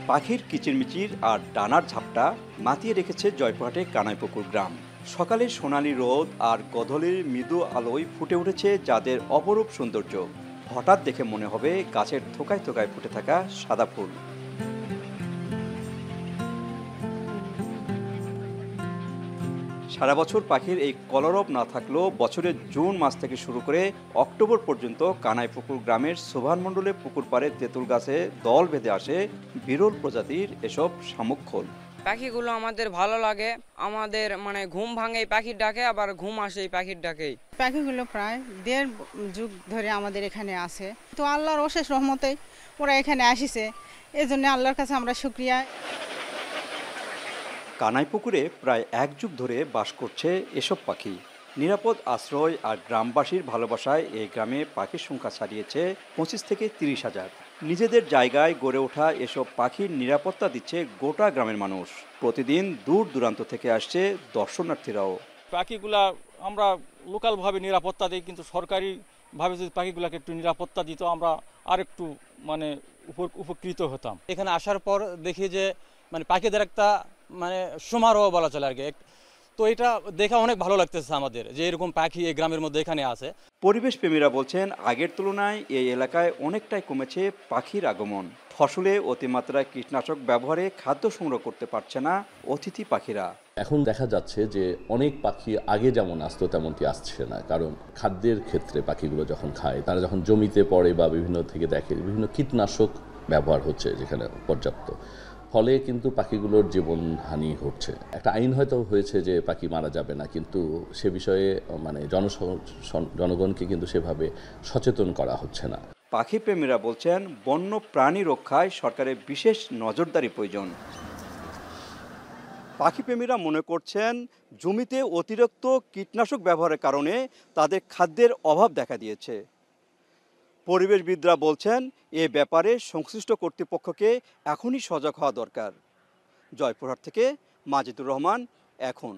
পাখির কিচিরমিচির আর ডানার ঝাপটা মাতিয়ে রেখেছে জয়পুরহাটের কানাইপুকুর গ্রাম। সকালে সোনালি রোদ আর গধূলির মৃদু আলোয় ফুটে উঠেছে যাদের অপরূপ সৌন্দর্য। হঠাৎ দেখে মনে হবে গাছের থোকায় থোকায় ফুটে থাকা সাদা ফুল। সারা বছর পাখির এই কলরব না থাকলেও বছরের জুন মাস থেকে শুরু করে অক্টোবর পর্যন্ত কানাইপুকুর গ্রামের সোভান মণ্ডলের পুকুর পাড়ে তেঁতুল গাছে দল বেঁধে আসে বিরল প্রজাতির এসব শামুক খোল। পাখিগুলো আমাদের ভালো লাগে, আমাদের মানে ঘুম ভাঙে এই পাখির ডাকে, আবার ঘুম আসে এই পাখির ডাকেই। পাখিগুলো প্রায় ১.৫ যুগ ধরে আমাদের এখানে আছে, তো আল্লাহর অশেষ রহমতে ওরা এখানে আসিছে, এই জন্য আল্লাহর কাছে আমরা শুকরিয়া। কানাইপুকুরে প্রায় ১ যুগ ধরে বাস করছে এসব পাখি। নিরাপদ আশ্রয় আর গ্রামবাসীর ভালোবাসায় এই গ্রামে পাখির সংখ্যা ছাড়িয়েছে ২৫ থেকে ৩০ হাজার। নিজেদের জায়গায় গড়ে ওঠা এসব পাখির নিরাপত্তা দিচ্ছে গোটা গ্রামের মানুষ। প্রতিদিন দূর দূরান্ত থেকে আসছে দর্শনার্থীরাও। পাখিগুলা আমরা লোকালভাবে নিরাপত্তা দিই, কিন্তু সরকারিভাবে যদি পাখিগুলাকে একটু নিরাপত্তা দিত আমরা আর একটু মানে উপকৃত হতাম। এখানে আসার পর দেখি যে মানে পাখিদের একটা মানে সমারোহ বলা চলে আর কি। তো এটা দেখা অনেক ভালো লাগতেছে আমাদের যে এরকম পাখি এই গ্রামের মধ্যে এখানে আছে। পরিবেশ প্রেমীরা বলছেন আগের তুলনায় এই এলাকায় অনেকটাই কমেছে পাখির আগমন। ফসলে অতিমাত্রায় কীটনাশক ব্যবহারে খাদ্য সংগ্রহ করতে পারছে না অতিথি পাখিরা। এখন দেখা যাচ্ছে যে অনেক পাখি আগে যেমন আসতো তেমনটি আসছে না, কারণ খাদ্যের ক্ষেত্রে পাখিগুলো যখন খায়, তারা যখন জমিতে পড়ে বা বিভিন্ন থেকে দেখে বিভিন্ন কীটনাশক ব্যবহার হচ্ছে যেখানে পর্যাপ্ত, ফলে কিন্তু পাখিগুলোর জীবনহানি হচ্ছে। একটা আইন হয়তো হয়েছে যে পাখি মারা যাবে না, কিন্তু সে বিষয়ে মানে জনগণকে কিন্তু সেভাবে সচেতন করা হচ্ছে না। পাখি প্রেমীরা বলছেন বন্য প্রাণী রক্ষায় সরকারের বিশেষ নজরদারি প্রয়োজন। পাখিপ্রেমীরা মনে করছেন জমিতে অতিরিক্ত কীটনাশক ব্যবহারের কারণে তাদের খাদ্যের অভাব দেখা দিয়েছে। পরিবেশবিদরা বলছেন এ ব্যাপারে সংশ্লিষ্ট কর্তৃপক্ষকে এখনই সজাগ হওয়া দরকার। জয়পুরহাট থেকে মাজিদুর রহমান, এখন।